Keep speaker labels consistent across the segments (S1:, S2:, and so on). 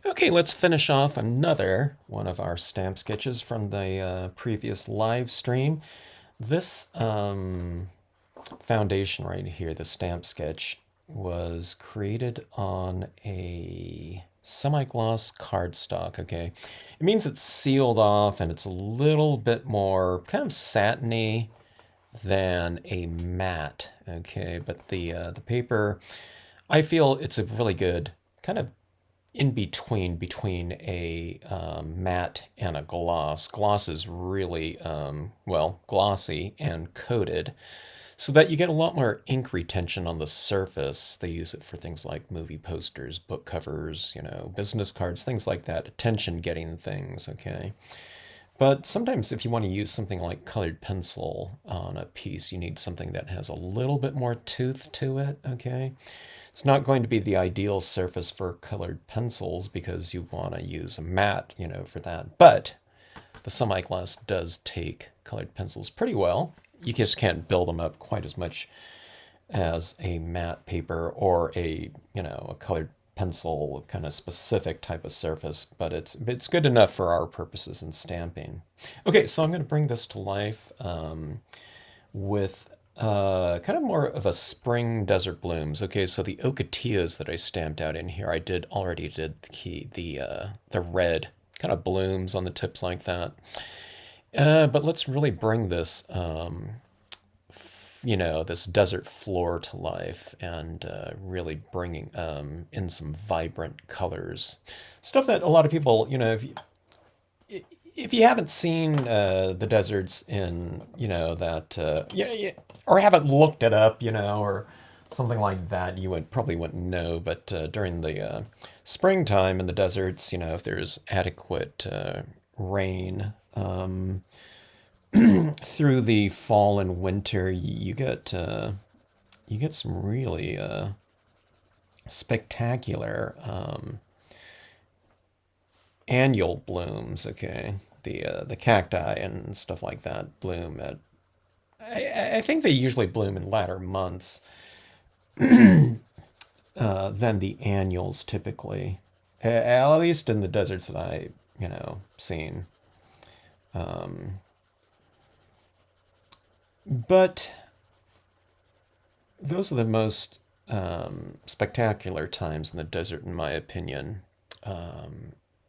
S1: Okay, let's finish off another one of our stamp sketches from the previous live stream. This foundation right here, the stamp sketch, was created on a semi-gloss cardstock, okay? It means it's sealed off and it's a little bit more kind of satiny than a matte, okay? But the paper, I feel it's a really good kind of in between a matte and a gloss. Gloss is really well glossy and coated, so that you get a lot more ink retention on the surface. They use it for things like movie posters, book covers, business cards, things like that. Attention getting things. Okay. But sometimes if you want to use something like colored pencil on a piece, you need something that has a little bit more tooth to it, okay? It's not going to be the ideal surface for colored pencils because you want to use a matte, for that. But the semi-gloss does take colored pencils pretty well. You just can't build them up quite as much as a matte paper or a colored pencil kind of specific type of surface, but it's good enough for our purposes in stamping. Okay, so I'm going to bring this to life with kind of more of a spring desert blooms. Okay, so the ocotillas that I stamped out in here, already did the red kind of blooms on the tips like that. But let's really bring this this desert floor to life and really bringing in some vibrant colors. Stuff that a lot of people, if you haven't seen the deserts in, or haven't looked it up, or something like that, you probably wouldn't know. But during the springtime in the deserts, if there's adequate rain, through the fall and winter, you get some really spectacular annual blooms. Okay, the cacti and stuff like that bloom at. I think they usually bloom in latter months than the annuals typically, at least in the deserts that I seen. But those are the most spectacular times in the desert, in my opinion,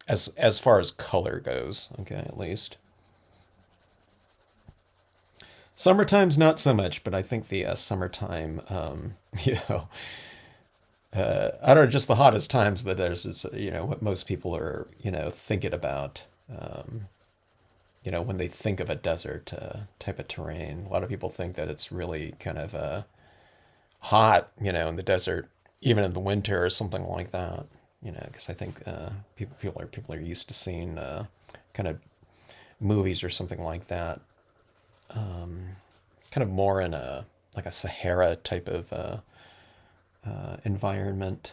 S1: as far as color goes. Okay, at least summertime's not so much, but I think the summertime, you know, I don't know, just the hottest times that there's, what most people are, thinking about. When they think of a desert type of terrain, a lot of people think that it's really kind of hot, in the desert, even in the winter or something like that. Because I think people are used to seeing kind of movies or something like that, kind of more in a like a Sahara type of environment.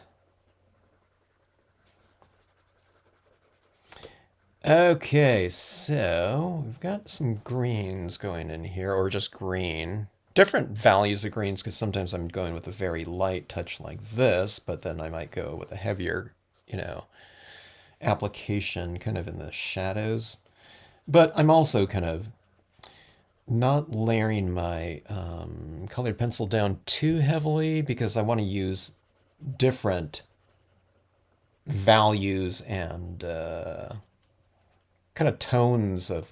S1: Okay, so we've got some greens going in here, or just green. Different values of greens, because sometimes I'm going with a very light touch like this, but then I might go with a heavier, you know, application kind of in the shadows. But I'm also kind of not layering my colored pencil down too heavily because I want to use different values and kind of tones of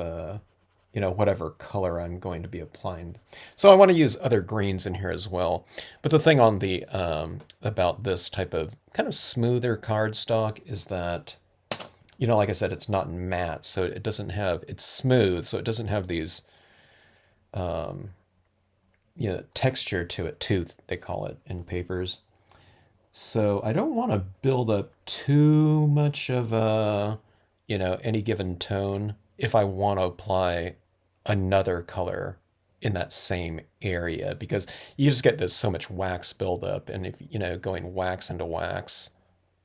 S1: whatever color I'm going to be applying. So I want to use other greens in here as well. But the thing on the about this type of kind of smoother cardstock is that, like I said, it's not matte, so it doesn't have, it's smooth, so it doesn't have these texture to it, tooth they call it in papers. So I don't want to build up too much of a, any given tone if I want to apply another color in that same area, because you just get this so much wax buildup, and if going wax into wax,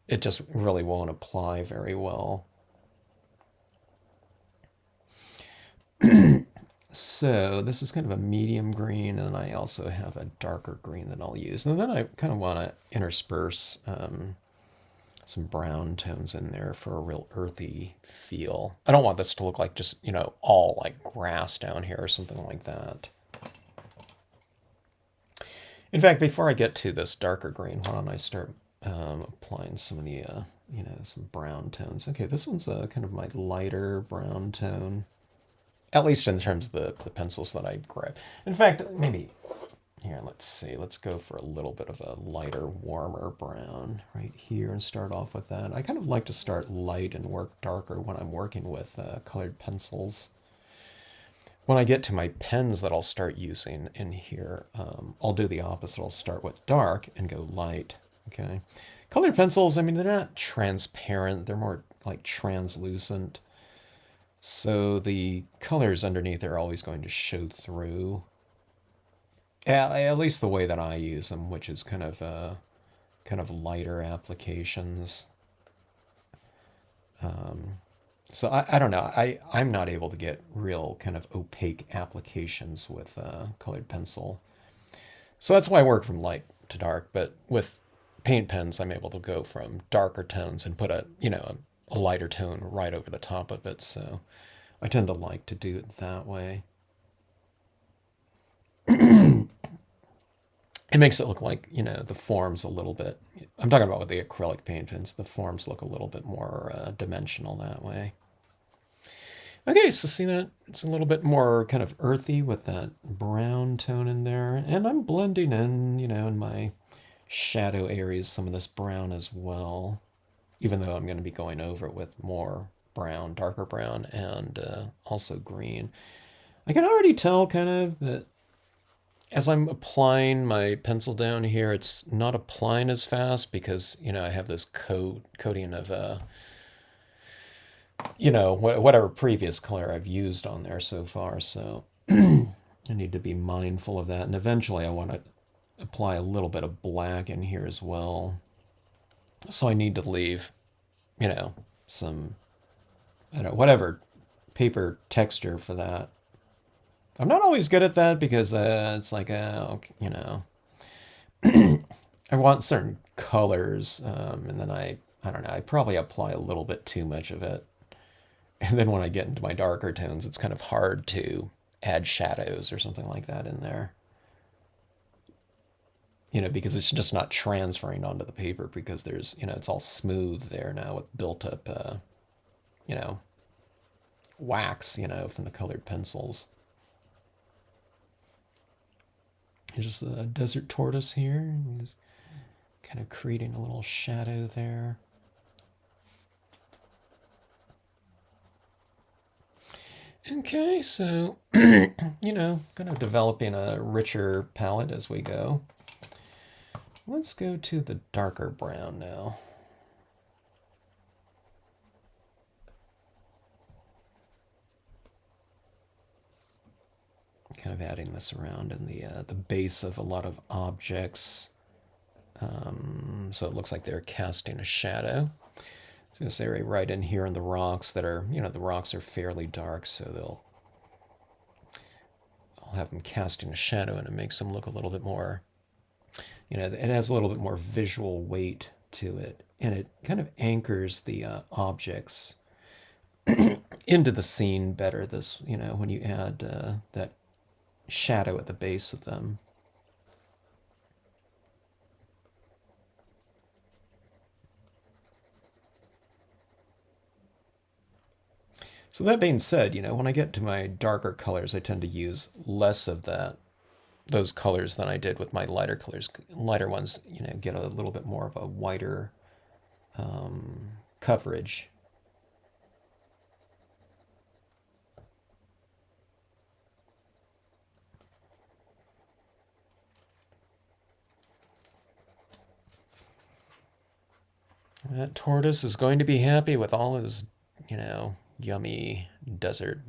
S1: it just really won't apply very well. So this is kind of a medium green, and I also have a darker green that I'll use. And then I kind of want to intersperse some brown tones in there for a real earthy feel. I don't want this to look like just, all like grass down here or something like that. In fact, before I get to this darker green, why don't I start applying some of the, some brown tones. Okay, this one's kind of my lighter brown tone, at least in terms of the pencils that I grab. In fact, maybe, here, let's see, let's go for a little bit of a lighter, warmer brown right here and start off with that. I kind of like to start light and work darker when I'm working with colored pencils. When I get to my pens that I'll start using in here, I'll do the opposite. I'll start with dark and go light, okay? Colored pencils, I mean, they're not transparent. They're more like translucent. So the colors underneath are always going to show through. At least the way that I use them, which is kind of lighter applications. So I don't know. I'm not able to get real kind of opaque applications with colored pencil. So that's why I work from light to dark. But with paint pens, I'm able to go from darker tones and put a lighter tone right over the top of it. So I tend to like to do it that way. It makes it look like, the forms a little bit. I'm talking about with the acrylic paint pens. The forms look a little bit more dimensional that way. Okay, so see that? It's a little bit more kind of earthy with that brown tone in there. And I'm blending in, in my shadow areas, some of this brown as well. Even though I'm going to be going over it with more brown, darker brown, and also green. I can already tell kind of that as I'm applying my pencil down here, it's not applying as fast because, I have this coating of, whatever previous color I've used on there so far. So I need to be mindful of that. And eventually I want to apply a little bit of black in here as well. So I need to leave, some, I don't know, whatever paper texture for that. I'm not always good at that because it's like, I want certain colors, and then I don't know, I probably apply a little bit too much of it. And then when I get into my darker tones, it's kind of hard to add shadows or something like that in there. Because it's just not transferring onto the paper because there's, it's all smooth there now with built up, wax, from the colored pencils. Here's just a desert tortoise here. Just kind of creating a little shadow there. Okay, so, kind of developing a richer palette as we go. Let's go to the darker brown now. Kind of adding this around in the base of a lot of objects. So it looks like they're casting a shadow. So this area right in here in the rocks that are, the rocks are fairly dark, so I'll have them casting a shadow and it makes them look a little bit more, it has a little bit more visual weight to it. And it kind of anchors the objects into the scene better, when you add that shadow at the base of them. So that being said, when I get to my darker colors, I tend to use less of those colors than I did with my lighter colors. Lighter ones, get a little bit more of a whiter coverage. That tortoise is going to be happy with all his, yummy desert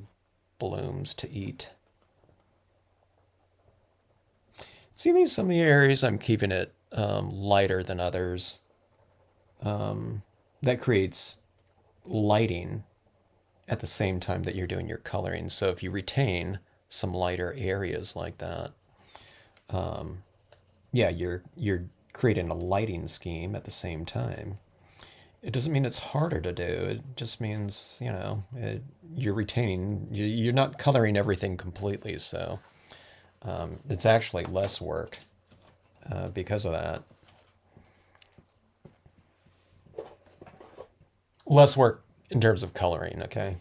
S1: blooms to eat. See, some of the areas I'm keeping it lighter than others. That creates lighting at the same time that you're doing your coloring. So if you retain some lighter areas like that, yeah, you're creating a lighting scheme at the same time. It doesn't mean it's harder to do. It just means, you're retaining, you're not coloring everything completely. So it's actually less work because of that. Less work in terms of coloring, okay?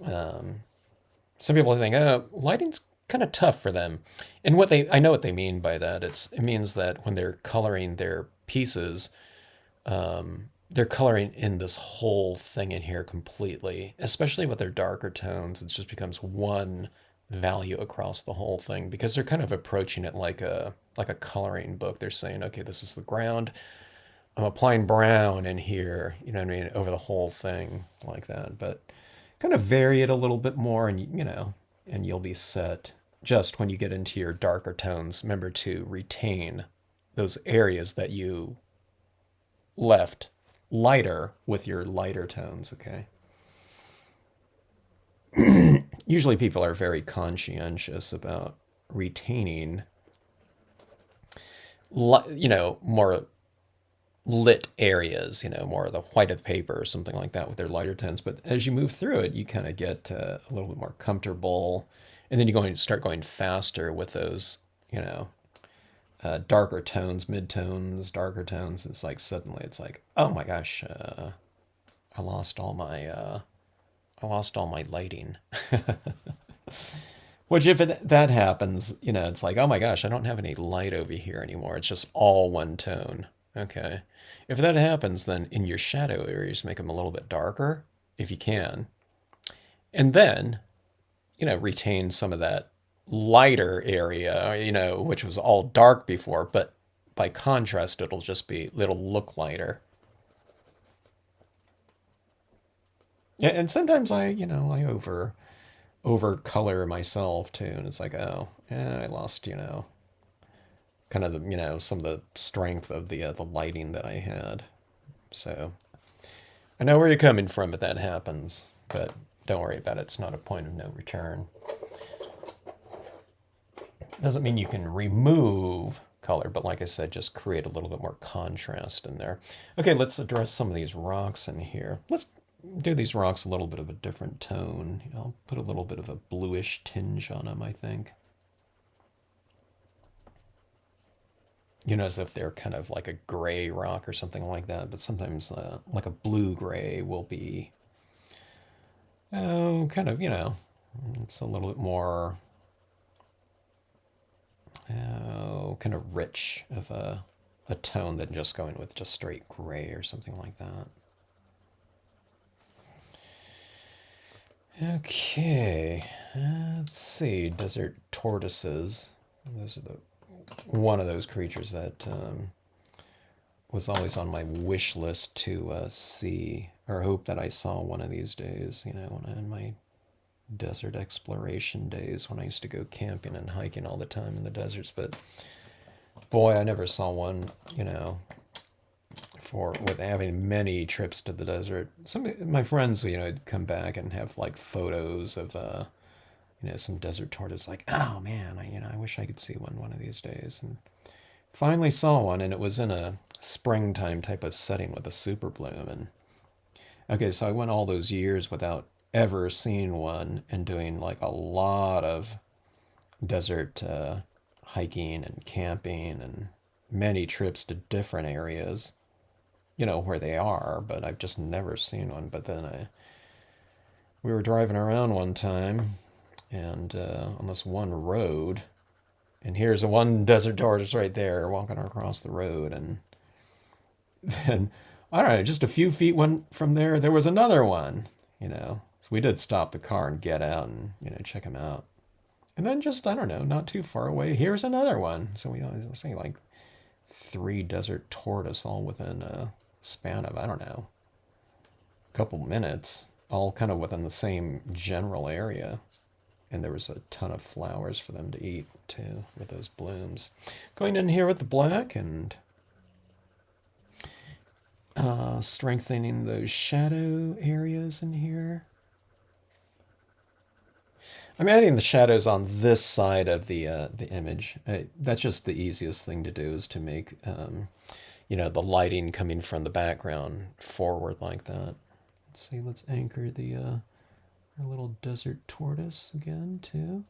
S1: Some people think, oh, lighting's kind of tough for them. And I know what they mean by that. It means that when they're coloring their pieces, they're coloring in this whole thing in here completely, especially with their darker tones. It just becomes one value across the whole thing because they're kind of approaching it like a coloring book. They're saying, okay, this is the ground. I'm applying brown in here, you know what I mean, over the whole thing like that. But kind of vary it a little bit more, and and you'll be set. Just when you get into your darker tones, remember to retain those areas that you left lighter with your lighter tones, okay? Usually people are very conscientious about retaining, more lit areas, more of the white of the paper or something like that with their lighter tones. But as you move through it, you kind of get a little bit more comfortable. And then you start going faster with those, darker tones, mid tones, darker tones. It's like suddenly it's like, oh my gosh, I lost all my lighting. Which if that happens, it's like, oh my gosh, I don't have any light over here anymore. It's just all one tone. Okay. If that happens, then in your shadow areas, make them a little bit darker if you can. And then, retain some of that lighter area, which was all dark before, but by contrast, it'll look lighter. Yeah, and sometimes I over color myself too, and it's like, oh, yeah, I lost, kind of some of the strength of the lighting that I had. So I know where you're coming from if that happens, but don't worry about it. It's not a point of no return. Doesn't mean you can remove color, but like I said, just create a little bit more contrast in there. Okay, let's address some of these rocks in here. Let's do these rocks a little bit of a different tone. I'll put a little bit of a bluish tinge on them, I think. As if they're kind of like a gray rock or something like that, but sometimes like a blue gray will be, oh, kind of, it's a little bit more, oh, kind of rich of a tone than just going with just straight gray or something like that. Okay, let's see, desert tortoises. Those are one of those creatures that was always on my wish list to see or hope that I saw one of these days. In my desert exploration days when I used to go camping and hiking all the time in the deserts. But boy, I never saw one. For with having many trips to the desert. Some of my friends, would come back and have like photos of some desert tortoise. Like, oh man, I wish I could see one of these days. And finally saw one, and it was in a springtime type of setting with a super bloom. And okay, so I went all those years without ever seeing one and doing like a lot of desert hiking and camping and many trips to different areas, where they are, but I've just never seen one. But then we were driving around one time and on this one road, and here's a one desert tortoise right there walking across the road, and then I don't know, just a few feet from there was another one, So we did stop the car and get out and check him out, and then just I don't know, not too far away, here's another one. So we always say like 3 desert tortoise all within a span of I don't know, a couple minutes, all kind of within the same general area. And there was a ton of flowers for them to eat too with those blooms. Going in here with the black and strengthening those shadow areas in here. I mean, I think the shadows on this side of the image. That's just the easiest thing to do is to make the lighting coming from the background forward like that. Let's see, let's anchor the our little desert tortoise again too.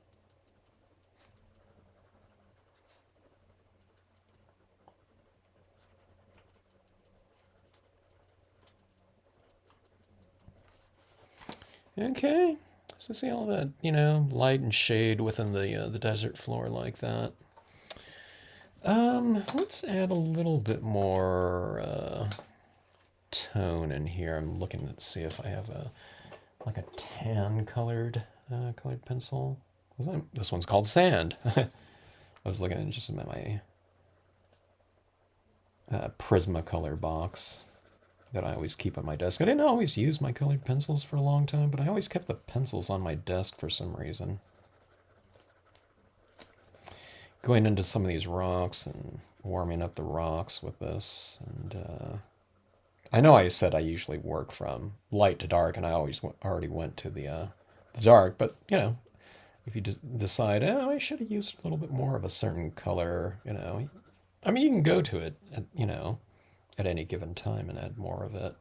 S1: Okay, so see all that, light and shade within the desert floor like that. Let's add a little bit more tone in here. I'm looking to see if I have like a tan colored pencil. This one's called sand. I was looking at just my Prismacolor box that I always keep on my desk. I didn't always use my colored pencils for a long time, but I always kept the pencils on my desk for some reason. Going into some of these rocks and warming up the rocks with this. And I know I said I usually work from light to dark, and I always already went to the dark, but if you just decide, I should have used a little bit more of a certain color, I mean, you can go to it, at any given time and add more of it.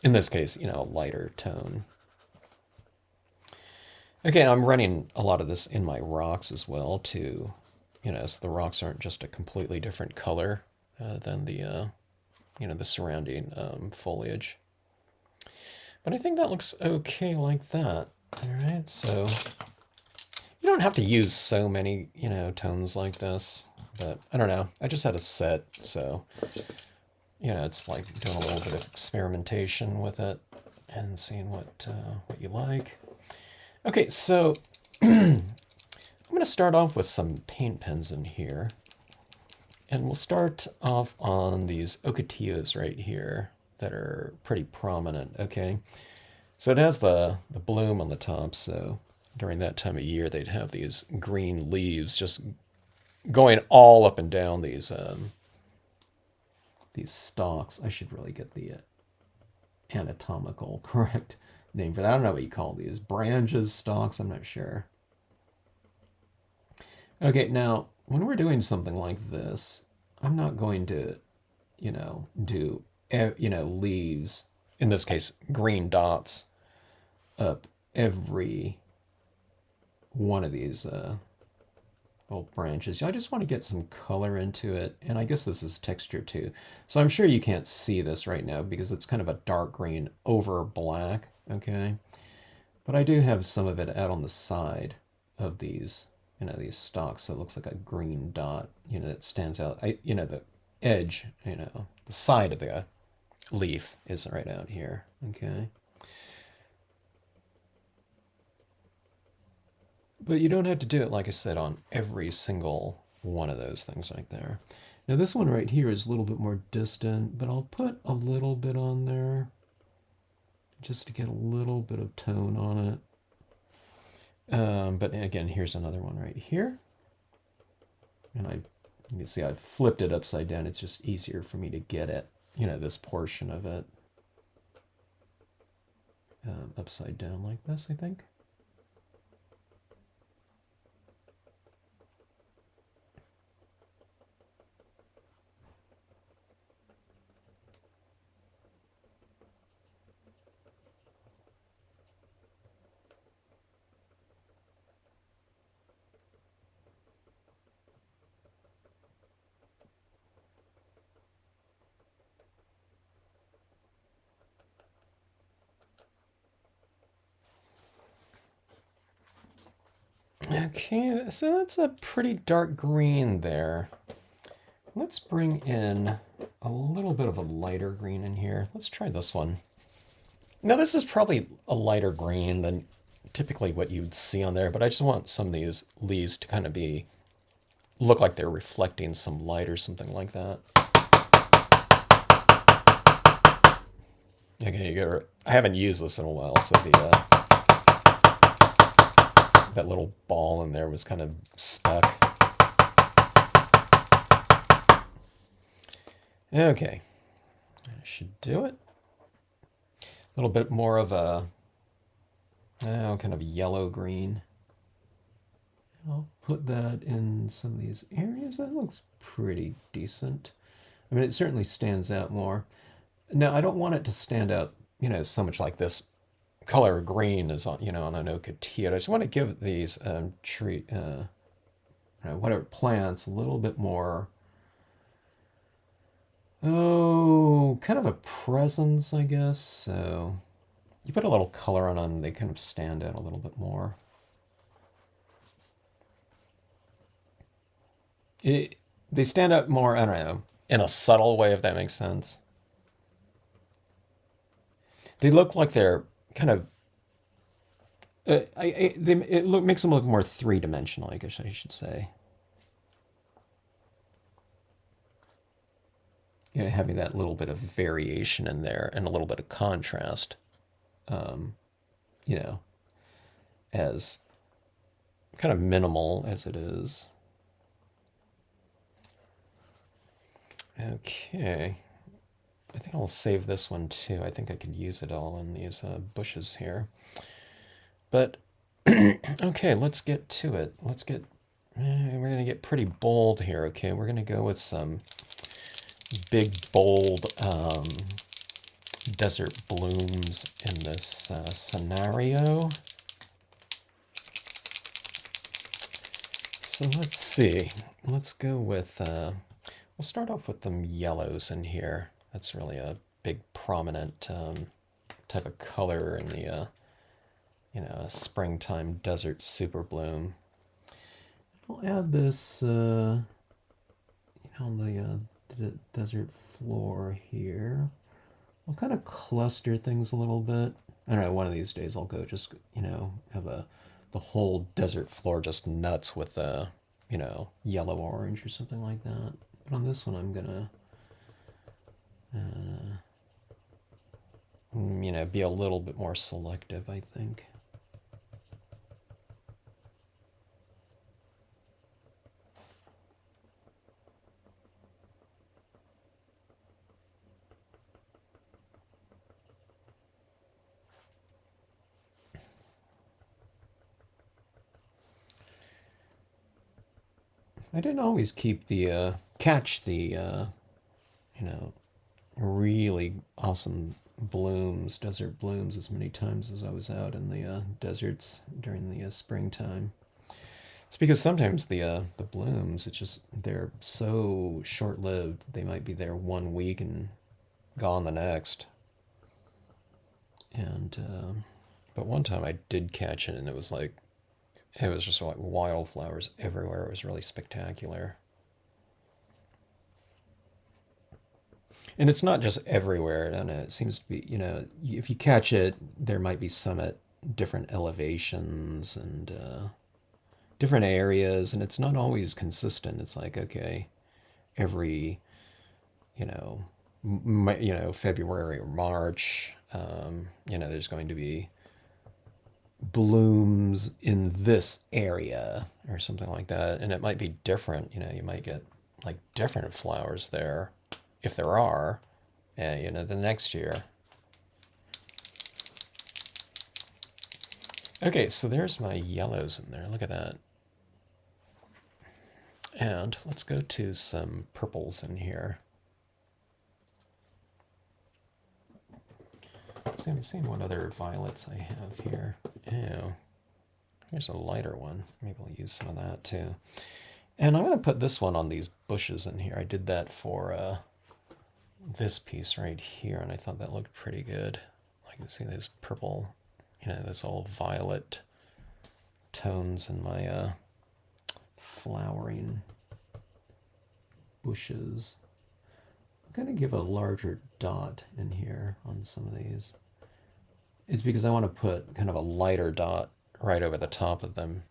S1: In this case, a lighter tone. Okay, I'm running a lot of this in my rocks as well too, so the rocks aren't just a completely different color than the surrounding foliage. But I think that looks okay like that. All right, so you don't have to use so many, tones like this, but I don't know. I just had a set, so, it's like doing a little bit of experimentation with it and seeing what you like. Okay, so I'm going to start off with some paint pens in here. And we'll start off on these ocotillos right here that are pretty prominent, okay? So it has the bloom on the top, so during that time of year they'd have these green leaves just going all up and down these stalks. I should really get the anatomical correct name for that. I don't know what you call these. Branches, stalks, I'm not sure. Okay, now when we're doing something like this, I'm not going to, do, leaves, in this case, green dots up every one of these little branches. I just want to get some color into it, and I guess this is texture too. So I'm sure you can't see this right now because it's kind of a dark green over black, okay? But I do have some of it out on the side of these, these stalks, so it looks like a green dot, that stands out. The edge, the side of the leaf is right out here, okay? But you don't have to do it, like I said, on every single one of those things right there. Now this one right here is a little bit more distant, but I'll put a little bit on there just to get a little bit of tone on it. But again, here's another one right here. And you can see I've flipped it upside down. It's just easier for me to get it, this portion of it upside down like this, I think. Okay, so that's a pretty dark green there. Let's bring in a little bit of a lighter green in here. Let's try this one. Now this is probably a lighter green than typically what you'd see on there, but I just want some of these leaves to kind of look like they're reflecting some light or something like that. Okay, I haven't used this in a while, so that little ball in there was kind of stuck. Okay, that should do it. A little bit more of a kind of yellow green. I'll put that in some of these areas. That looks pretty decent. I mean, it certainly stands out more. Now, I don't want it to stand out, so much like this color green is on, on an ocotillo. I just want to give these tree, whatever plants a little bit more, kind of a presence, I guess. So you put a little color on them, they kind of stand out a little bit more. They stand out more, I don't know, in a subtle way, if that makes sense. They look like they're kind of, makes them look more three-dimensional, I guess I should say. Having that little bit of variation in there and a little bit of contrast, um, you know, as kind of minimal as it is. Okay. I think I'll save this one too. I think I could use it all in these bushes here. But, okay, let's get to it. We're going to get pretty bold here, okay? We're going to go with some big, bold desert blooms in this scenario. So let's see. Let's go with, we'll start off with them yellows in here. That's really a big, prominent type of color in the, springtime desert super bloom. We'll add this, on the desert floor here. I'll kind of cluster things a little bit. I don't know, one of these days I'll go just, have the whole desert floor just nuts with yellow orange or something like that. But on this one I'm gonna, be a little bit more selective, I think. I didn't always catch the, really awesome blooms, desert blooms, as many times as I was out in the deserts during the springtime. It's because sometimes the blooms, they're so short lived. They might be there 1 week and gone the next. And but one time I did catch it, and it was just like wildflowers everywhere. It was really spectacular. And it's not just everywhere, and it seems to be, if you catch it, there might be some at different elevations and different areas, and it's not always consistent. It's like, okay, every, you know, February or March, there's going to be blooms in this area or something like that, and it might be different. You might get like different flowers there, if there are, the next year. Okay, so there's my yellows in there. Look at that. And let's go to some purples in here. So I'm seeing what other violets I have here. Ew. Here's a lighter one. Maybe we'll use some of that too. And I'm going to put this one on these bushes in here. I did that for this piece right here, and I thought that looked pretty good. I can see this purple, this all violet tones in my flowering bushes. I'm going to give a larger dot in here on some of these. It's because I want to put kind of a lighter dot right over the top of them.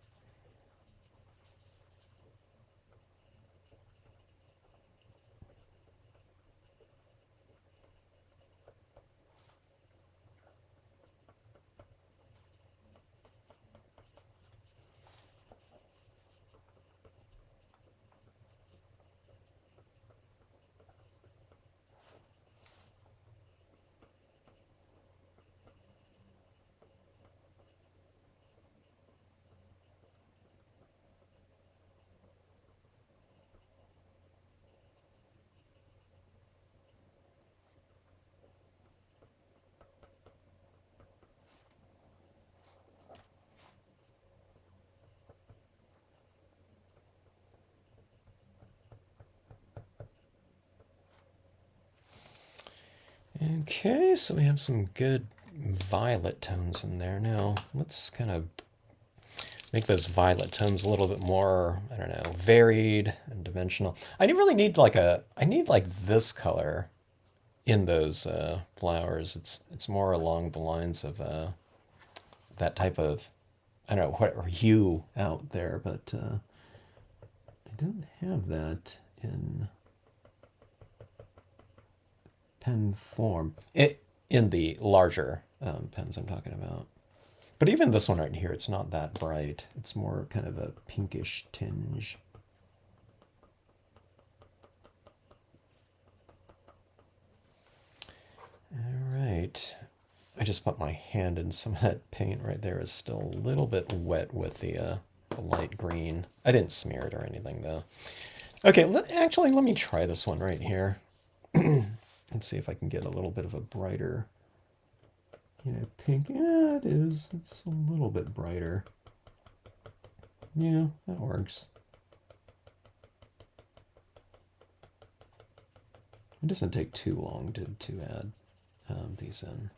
S1: Okay, so we have some good violet tones in there. Now, let's kind of make those violet tones a little bit more, I don't know, varied and dimensional. I need like this color in those flowers. It's more along the lines of that type of, I don't know, what hue out there, but I don't have that in pen form. In the larger pens I'm talking about. But even this one right here, it's not that bright. It's more kind of a pinkish tinge. All right. I just put my hand in some of that paint right there. Is still a little bit wet with the light green. I didn't smear it or anything though. Okay, actually, let me try this one right here and see if I can get a little bit of a brighter, pink. Yeah, it is. It's a little bit brighter. Yeah, that works. It doesn't take too long to add these in.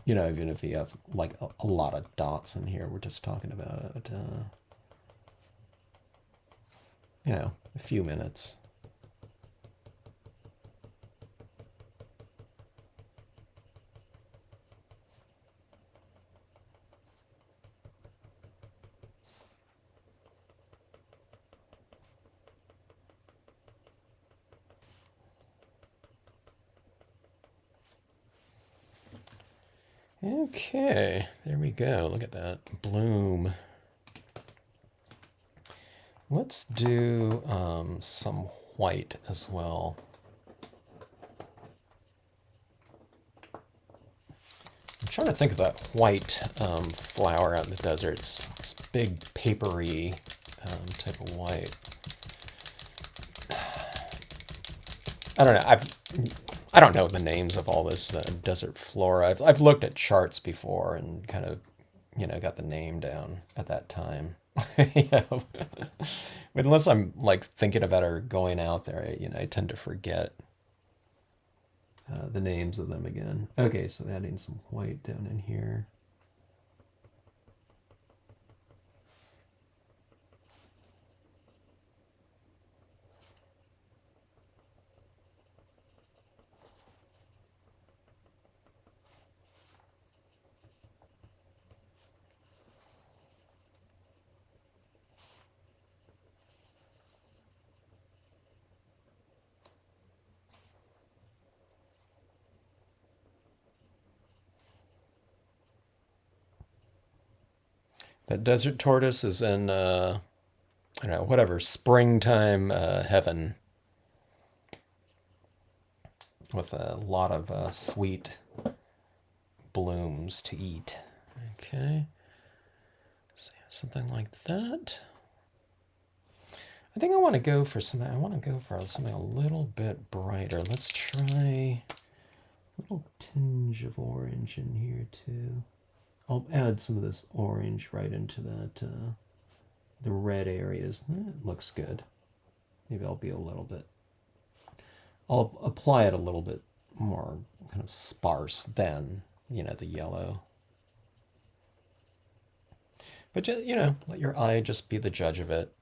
S1: Even if you have like a lot of dots in here, we're just talking about, a few minutes. Okay, there we go. Look at that bloom. Let's do some white as well. I'm trying to think of that white flower out in the desert. It's big papery type of white. I don't know. I don't know the names of all this desert flora. I've looked at charts before and kind of got the name down at that time. Yeah. But unless I'm like thinking about or going out there, I tend to forget the names of them again. Okay, so adding some white down in here. That desert tortoise is in, I don't know, whatever, springtime heaven with a lot of sweet blooms to eat. Okay. So something like that. I think I want to go for something. I want to go for something a little bit brighter. Let's try a little tinge of orange in here too. I'll add some of this orange right into that, the red areas. That looks good. Maybe I'll be a little bit, I'll apply it a little bit more kind of sparse than, the yellow. But, let your eye just be the judge of it.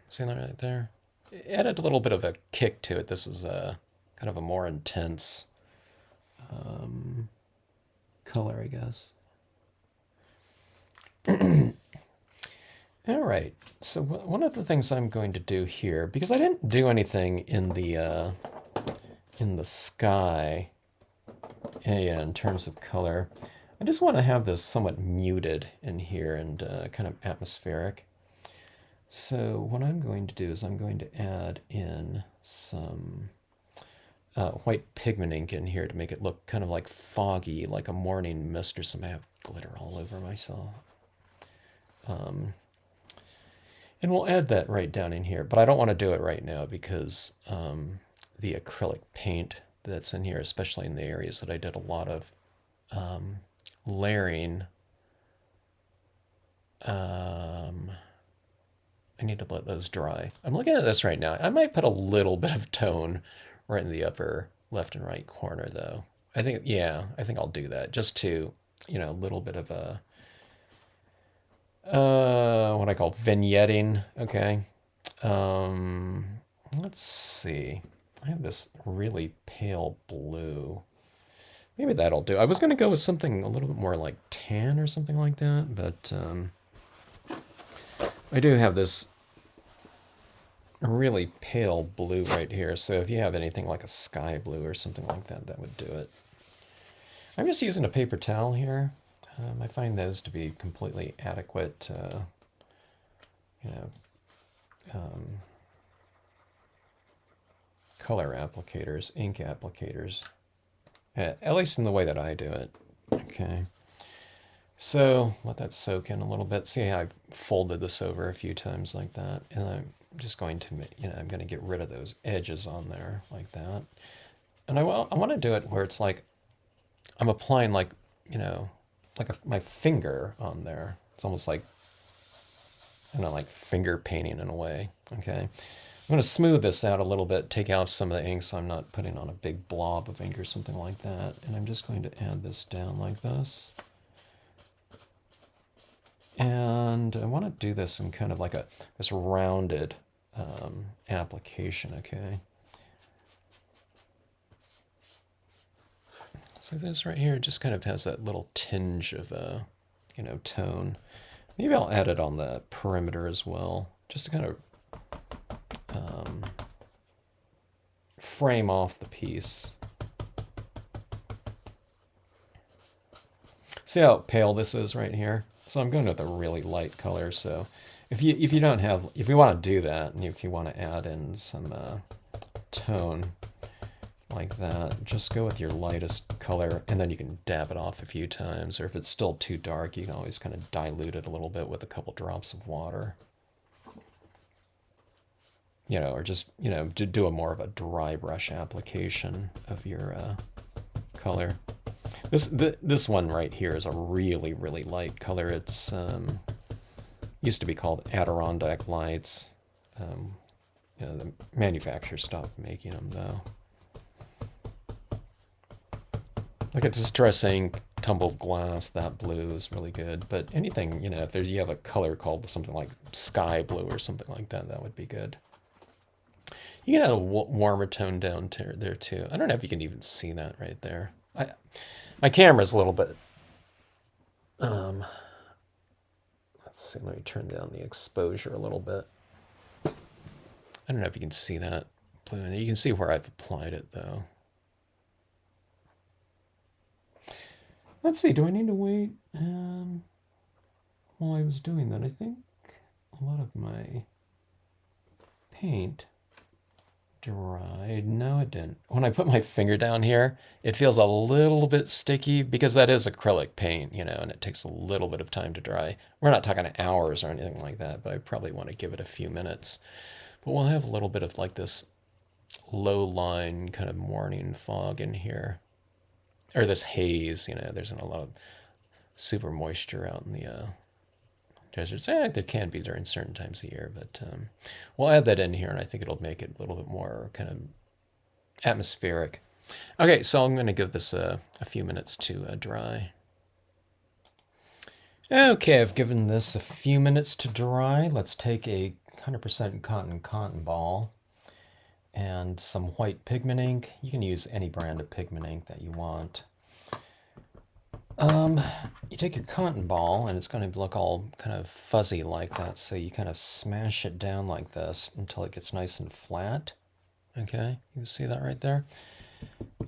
S1: See that right there? It added a little bit of a kick to it. This is a kind of a more intense color, I guess. All right. So one of the things I'm going to do here, because I didn't do anything in the sky, in terms of color, I just want to have this somewhat muted in here and kind of atmospheric. So what I'm going to do is I'm going to add in some white pigment ink in here to make it look kind of like foggy, like a morning mist or something. I have glitter all over myself. And we'll add that right down in here, but I don't want to do it right now because the acrylic paint that's in here, especially in the areas that I did a lot of layering, I need to let those dry. I'm looking at this right now. I might put a little bit of tone right in the upper left and right corner though. I think, yeah, I think I'll do that just to, a little bit of a, what I call vignetting. Okay. Um, let's see. I have this really pale blue. Maybe that'll do. I was going to go with something a little bit more like tan or something like that, but I do have this really pale blue right here. So if you have anything like a sky blue or something like that, that would do it. I'm just using a paper towel here. I find those to be completely adequate, you know, color applicators, ink applicators, at least in the way that I do it. Okay. So let that soak in a little bit. See how I've folded this over a few times like that. And I'm just going to, I'm going to get rid of those edges on there like that. And I want to do it where it's like I'm applying like, my finger on there. It's almost like, like finger painting in a way. Okay. I'm going to smooth this out a little bit, take out some of the ink so I'm not putting on a big blob of ink or something like that. And I'm just going to add this down like this. And I want to do this in kind of like this rounded application, okay? So this right here just kind of has that little tinge of a, tone. Maybe I'll add it on the perimeter as well, just to kind of frame off the piece. See how pale this is right here? So I'm going with a really light color. So if you want to do that, and if you want to add in some tone like that, just go with your lightest color, and then you can dab it off a few times. Or if it's still too dark, you can always kind of dilute it a little bit with a couple drops of water. Or just, to do a more of a dry brush application of your color. This one right here is a really, really light color. It's used to be called Adirondack Lights. The manufacturer stopped making them though. Like a distress ink, tumbled glass, that blue is really good. But anything, if you have a color called something like sky blue or something like that, that would be good. You can add a warmer tone down there too. I don't know if you can even see that right there. My camera's a little bit. Let's see. Let me turn down the exposure a little bit. I don't know if you can see that blue. You can see where I've applied it though. Let's see. Do I need to wait while I was doing that? I think a lot of my paint dried. No, it didn't. When I put my finger down here, it feels a little bit sticky because that is acrylic paint, and it takes a little bit of time to dry. We're not talking hours or anything like that, but I probably want to give it a few minutes. But we'll have a little bit of like this low line kind of morning fog in here, or this haze. There's a lot of super moisture out in the deserts. There can be during certain times of year, but we'll add that in here, and I think it'll make it a little bit more kind of atmospheric. Okay, so I'm going to give this a few minutes to dry. Okay, I've given this a few minutes to dry. Let's take a 100% cotton ball and some white pigment ink. You can use any brand of pigment ink that you want. You take your cotton ball, and it's going to look all kind of fuzzy like that, so you kind of smash it down like this until it gets nice and flat. Okay, you can see that right there.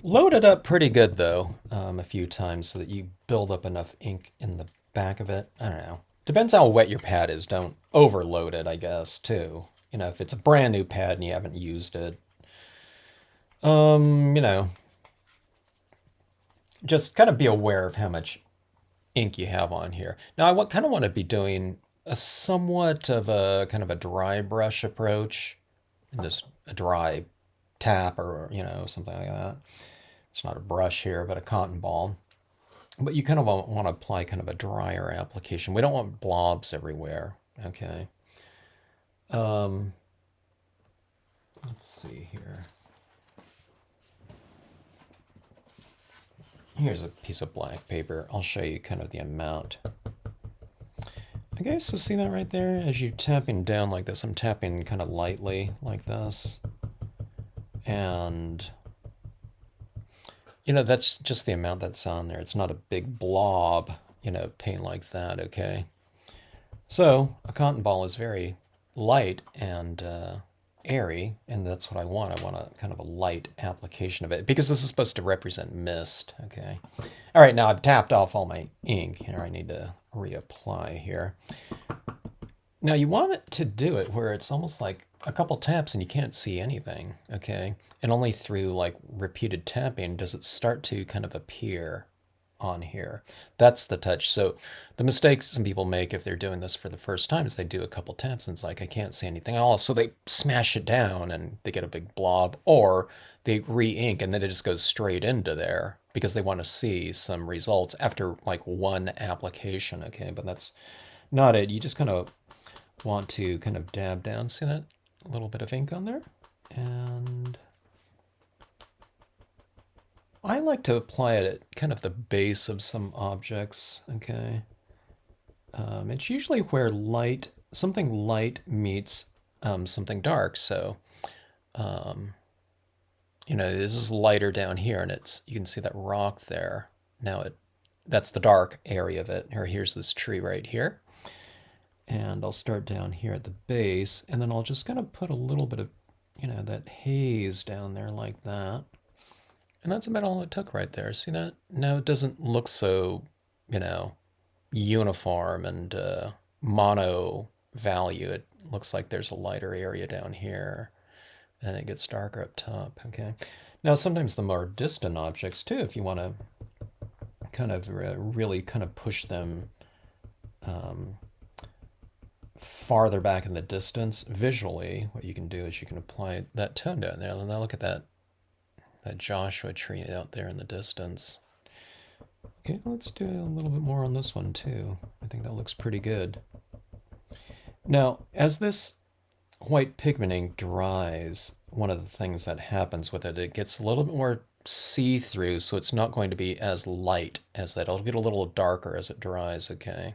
S1: Load it up pretty good, though, a few times so that you build up enough ink in the back of it. I don't know. Depends how wet your pad is. Don't overload it, I guess, too. If it's a brand new pad and you haven't used it, just kind of be aware of how much ink you have on here. Now I kind of want to be doing a somewhat of a kind of a dry brush approach, and just a dry tap or something like that. It's not a brush here, but a cotton ball. But you kind of want to apply kind of a drier application. We don't want blobs everywhere. Okay. Let's see here. Here's a piece of black paper. I'll show you kind of the amount. Okay, so see that right there? As you're tapping down like this, I'm tapping kind of lightly like this. And, you know, that's just the amount that's on there. It's not a big blob, you know, paint like that, okay? So a cotton ball is very light and airy, and that's what I want. I want a kind of a light application of it because this is supposed to represent mist, okay? All right, now I've tapped off all my ink. Here I need to reapply here. Now you want it to do it where it's almost like a couple taps and you can't see anything, okay? And only through like repeated tapping does it start to kind of appear on here. That's the touch. So the mistake some people make if they're doing this for the first time is they do a couple taps and it's like, I can't see anything else. So they smash it down and they get a big blob, or they re-ink and then it just goes straight into there because they want to see some results after like one application, okay? But that's not it. You just kind of want to kind of dab down. See that little bit of ink on there? And I like to apply it at kind of the base of some objects, okay? It's usually where something light meets something dark. So, you know, this is lighter down here, and you can see that rock there. Now that's the dark area of it. Here's this tree right here. And I'll start down here at the base, and then I'll just kind of put a little bit of, you know, that haze down there like that. And that's about all it took right there. See that? Now it doesn't look so, you know, uniform and mono value. It looks like there's a lighter area down here, and it gets darker up top, okay? Now sometimes the more distant objects too, if you want to kind of really kind of push them farther back in the distance visually, what you can do is you can apply that tone down there. Now look at that Joshua tree out there in the distance. Okay, let's do a little bit more on this one too. I think that looks pretty good. Now, as this white pigment ink dries, one of the things that happens with it gets a little bit more see-through, so it's not going to be as light as that. It'll get a little darker as it dries, okay?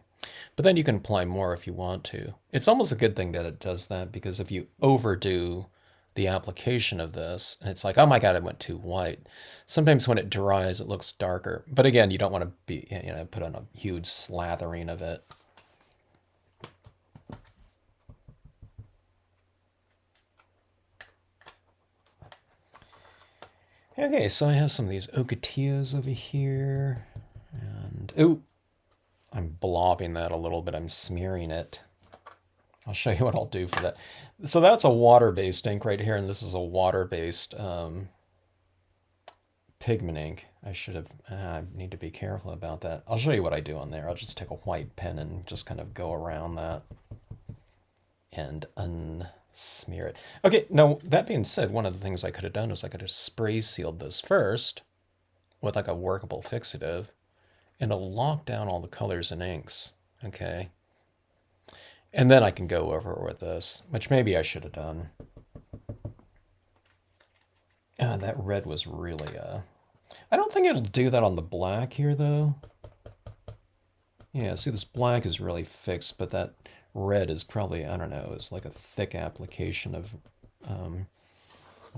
S1: But then you can apply more if you want to. It's almost a good thing that it does that, because if you overdo the application of this, and it's like, oh my God, it went too white. Sometimes when it dries, it looks darker. But again, you don't want to be, you know, put on a huge slathering of it. Okay, so I have some of these ocotillos over here. And, oh, I'm blobbing that a little bit. I'm smearing it. I'll show you what I'll do for that. So that's a water-based ink right here, and this is a water-based pigment ink. I need to be careful about that. I'll show you what I do on there. I'll just take a white pen and just kind of go around that and unsmear it. Okay, now that being said, one of the things I could have done is I could have spray sealed this first with like a workable fixative, and it'll lock down all the colors and inks, okay? And then I can go over it with this, which maybe I should have done. That red was really, I don't think it'll do that on the black here, though. Yeah, see, this black is really fixed, but that red is probably, I don't know, it's like a thick application of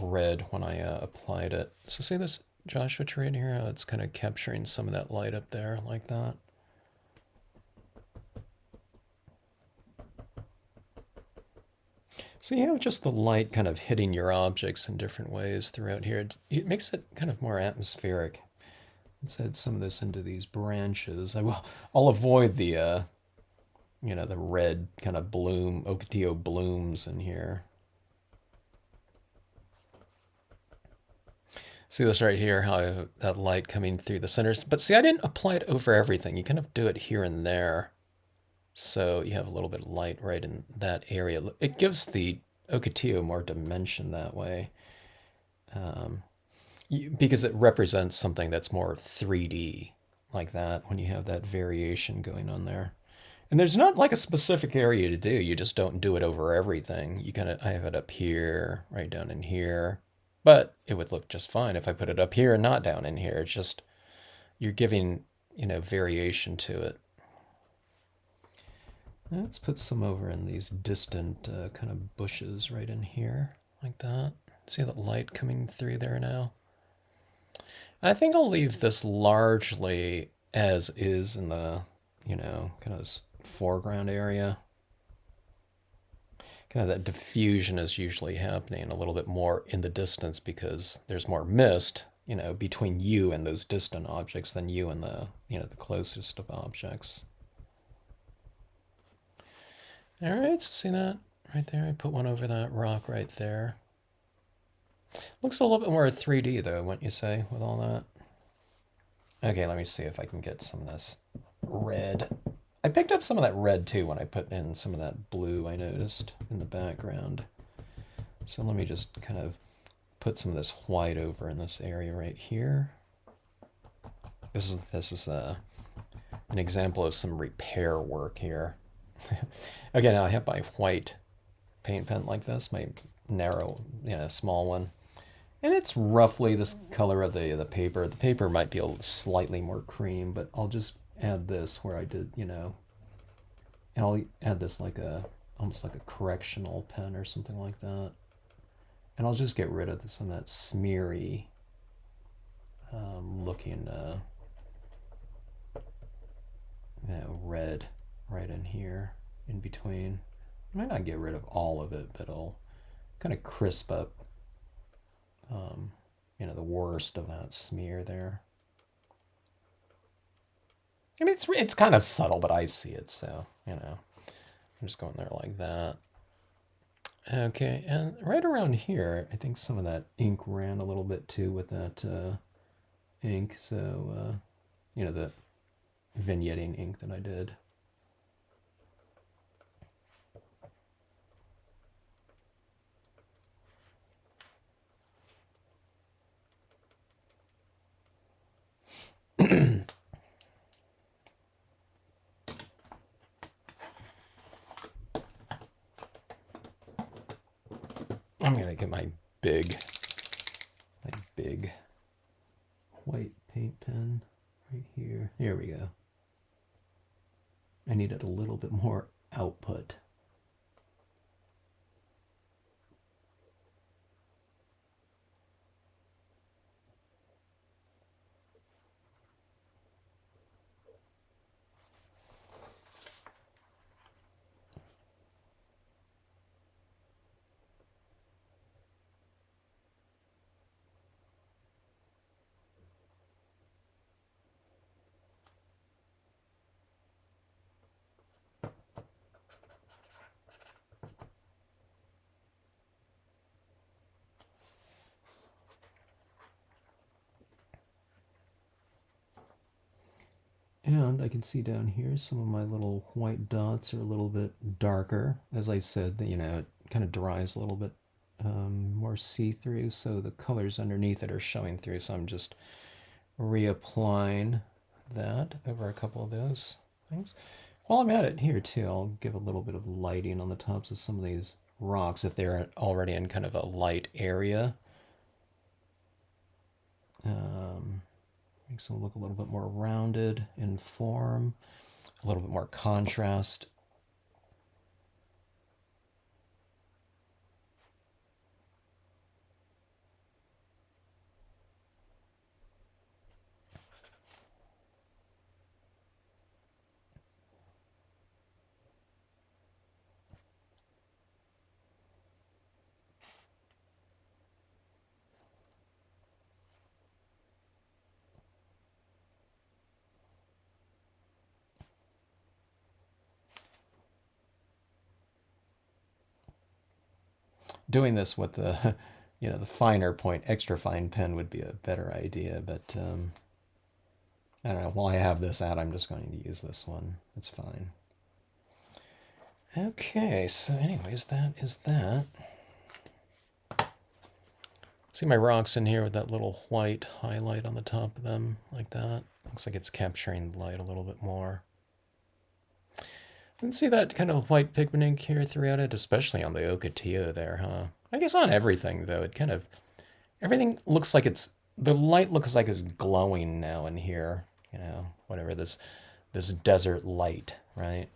S1: red when I applied it. So see this Joshua tree in here? It's kind of capturing some of that light up there like that. So you have just the light kind of hitting your objects in different ways throughout here. It makes it kind of more atmospheric. Let's add some of this into these branches. I'll avoid the, you know, the red kind of bloom, ocotillo blooms in here. See this right here, how that light coming through the centers. But see, I didn't apply it over everything. You kind of do it here and there. So you have a little bit of light right in that area. It gives the ocotillo more dimension that way, because it represents something that's more 3D like that when you have that variation going on there. And there's not like a specific area to do. You just don't do it over everything. I have it up here, right down in here. But it would look just fine if I put it up here and not down in here. It's just, you're giving, variation to it. Let's put some over in these distant kind of bushes right in here, like that. See that light coming through there now? I think I'll leave this largely as is in the, kind of this foreground area. Kind of that diffusion is usually happening a little bit more in the distance because there's more mist, between you and those distant objects than you and the closest of objects. All right, so see that right there? I put one over that rock right there. Looks a little bit more 3D though, wouldn't you say, with all that? Okay, let me see if I can get some of this red. I picked up some of that red too when I put in some of that blue I noticed in the background. So let me just kind of put some of this white over in this area right here. This is an example of some repair work here. Okay, now I have my white paint pen like this, my narrow, small one. And it's roughly this color of the paper. The paper might be a slightly more cream, but I'll just add this where I did, and I'll add this like almost like a correctional pen or something like that. And I'll just get rid of some of that smeary looking red right in here in between. I might not get rid of all of it, but it'll kind of crisp up the worst of that smear there. I mean, it's kind of subtle, but I see it, so, I'm just going there like that. Okay, and right around here, I think some of that ink ran a little bit too with that ink, so, the vignetting ink that I did. I'm gonna get my big white paint pen right here. Here we go. I needed a little bit more output. And I can see down here some of my little white dots are a little bit darker. As I said, it kind of dries a little bit more see-through, so the colors underneath it are showing through. So I'm just reapplying that over a couple of those things. While I'm at it here too, I'll give a little bit of lighting on the tops of some of these rocks if they're already in kind of a light area. Makes them look a little bit more rounded in form, a little bit more contrast. Doing this with the, the finer point, extra fine pen would be a better idea, but I don't know. While I have this out, I'm just going to use this one. It's fine. Okay, so anyways, that is that. See my rocks in here with that little white highlight on the top of them, like that? Looks like it's capturing the light a little bit more. You can see that kind of white pigment ink here throughout it, especially on the Ocotillo there, huh? I guess on everything, though. It kind of... Everything looks like it's the light looks like it's glowing now in here, you know, whatever this desert light, right?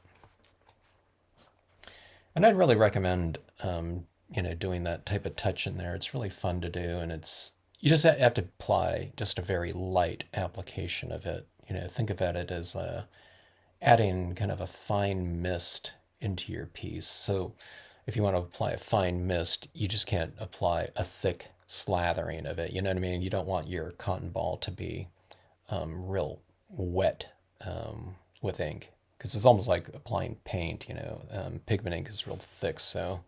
S1: And I'd really recommend, you know, doing that type of touch in there. It's really fun to do, and it's you just have to apply just a very light application of it. You know, think about it as adding kind of a fine mist into your piece. So if you want to apply a fine mist, you just can't apply a thick slathering of it. You know what I mean? You don't want your cotton ball to be real wet with ink because it's almost like applying paint. You know, pigment ink is real thick, so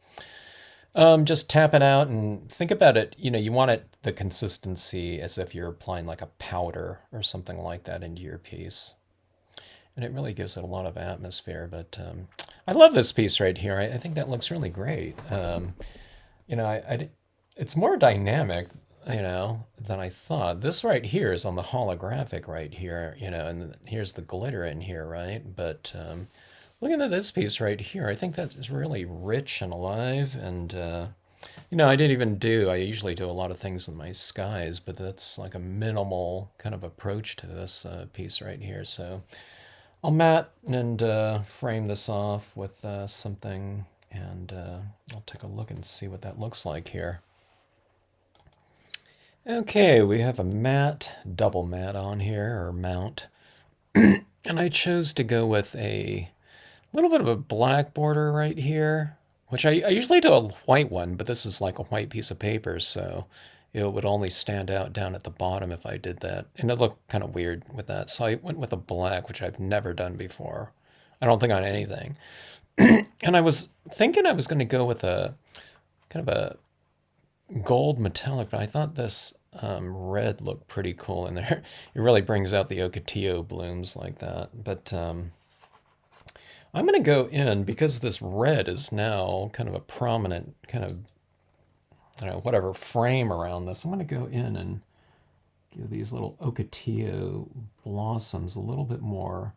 S1: just tap it out and think about it. You know, you want it the consistency as if you're applying like a powder or something like that into your piece, and it really gives it a lot of atmosphere. But I love this piece right here. I think that looks really great. You know, it's more dynamic, you know, than I thought. This right here is on the holographic right here, you know, and here's the glitter in here, right? But looking at this piece right here, I think that is really rich and alive. And, you know, I usually do a lot of things in my skies, but that's like a minimal kind of approach to this piece right here. So I'll mat and frame this off with something, and I'll take a look and see what that looks like here. Okay, we have a mat, double mat on here, or mount, and I chose to go with a little bit of a black border right here, which I usually do a white one, but this is like a white piece of paper, so it would only stand out down at the bottom if I did that. And it looked kind of weird with that, so I went with a black, which I've never done before. I don't think on anything. And I was thinking I was going to go with a kind of a gold metallic, but I thought this red looked pretty cool in there. It really brings out the Ocotillo blooms like that. But I'm going to go in because this red is now kind of a prominent kind of, I don't know, whatever frame around this. I'm going to go in and give these little Ocotillo blossoms a little bit more,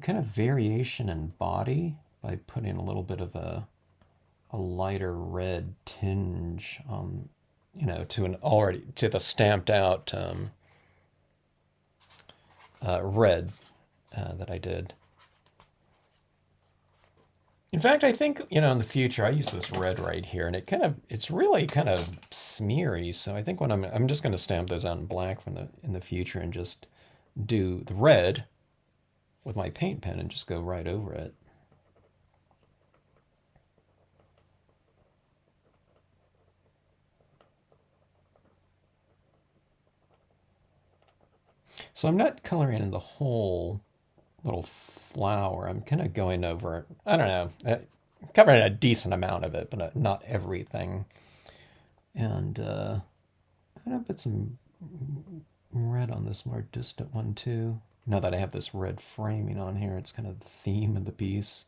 S1: kind of variation in body by putting a little bit of a lighter red tinge on, you know, to the stamped out red that I did. In fact, I think, you know, in the future, I use this red right here, and it's really kind of smeary. So I think when I'm just going to stamp those out in black in the future and just do the red with my paint pen and just go right over it. So I'm not coloring in the whole little flower. I'm kind of going over, I don't know, covering a decent amount of it, but not everything. And I'm going to put some red on this more distant one too. Now that I have this red framing on here, it's kind of the theme of the piece.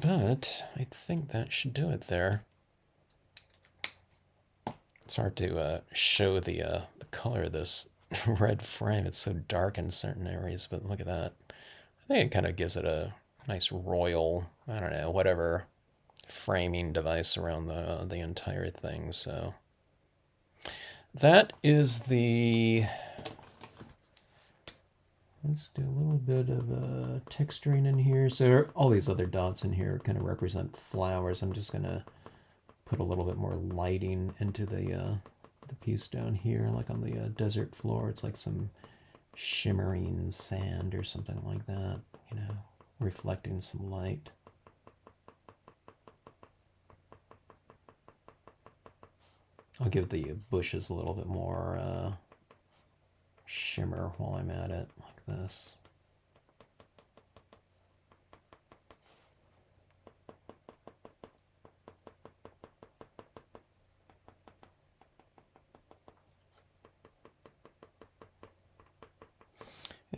S1: But I think that should do it there. It's hard to show the color of this red frame. It's so dark in certain areas, but look at that. I think it kind of gives it a nice royal, I don't know, whatever framing device around the entire thing. So that is the. Let's do a little bit of texturing in here. So all these other dots in here kind of represent flowers. I'm just gonna put a little bit more lighting into the piece down here, like on the desert floor. It's like some shimmering sand or something like that, you know, reflecting some light. I'll give the bushes a little bit more shimmer while I'm at it, like this.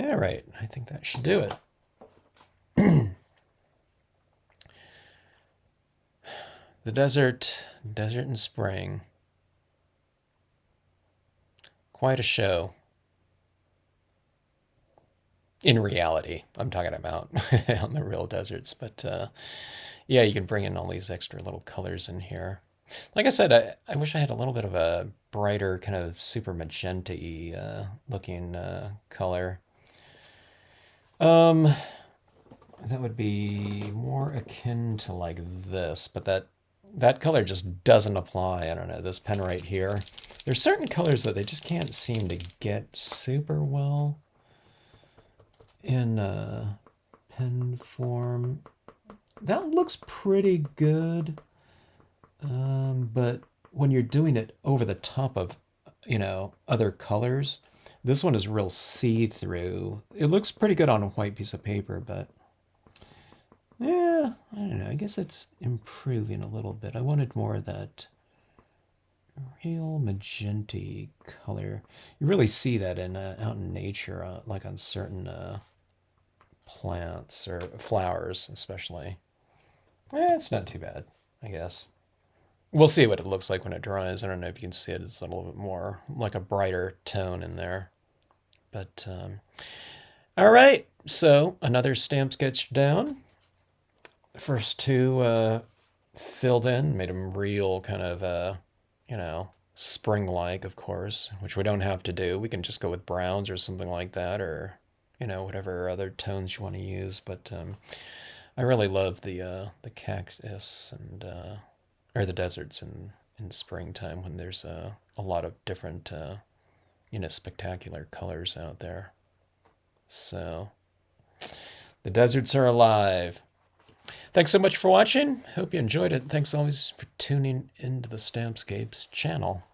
S1: All right, I think that should do it. The desert in spring. Quite a show. In reality, I'm talking about on the real deserts. But yeah, you can bring in all these extra little colors in here. Like I said, I wish I had a little bit of a brighter, kind of super magenta-y looking color. Um, that would be more akin to like this, but that color just doesn't apply. I don't know, this pen right here. There's certain colors that they just can't seem to get super well in pen form. That looks pretty good, but when you're doing it over the top of, other colors, this one is real see-through. It looks pretty good on a white piece of paper, but yeah, I don't know. I guess it's improving a little bit. I wanted more of that real magenta color. You really see that in out in nature, like on certain plants or flowers, especially. It's not too bad, I guess. We'll see what it looks like when it dries. I don't know if you can see it. It's a little bit more like a brighter tone in there. But all right, so another stamp sketch down. First two filled in, made them real kind of, spring-like, of course, which we don't have to do. We can just go with browns or something like that, or, whatever other tones you want to use. But I really love the cactus and or the deserts in springtime when there's a lot of different, spectacular colors out there. So the deserts are alive. Thanks so much for watching. Hope you enjoyed it. Thanks always for tuning into the Stampscapes channel.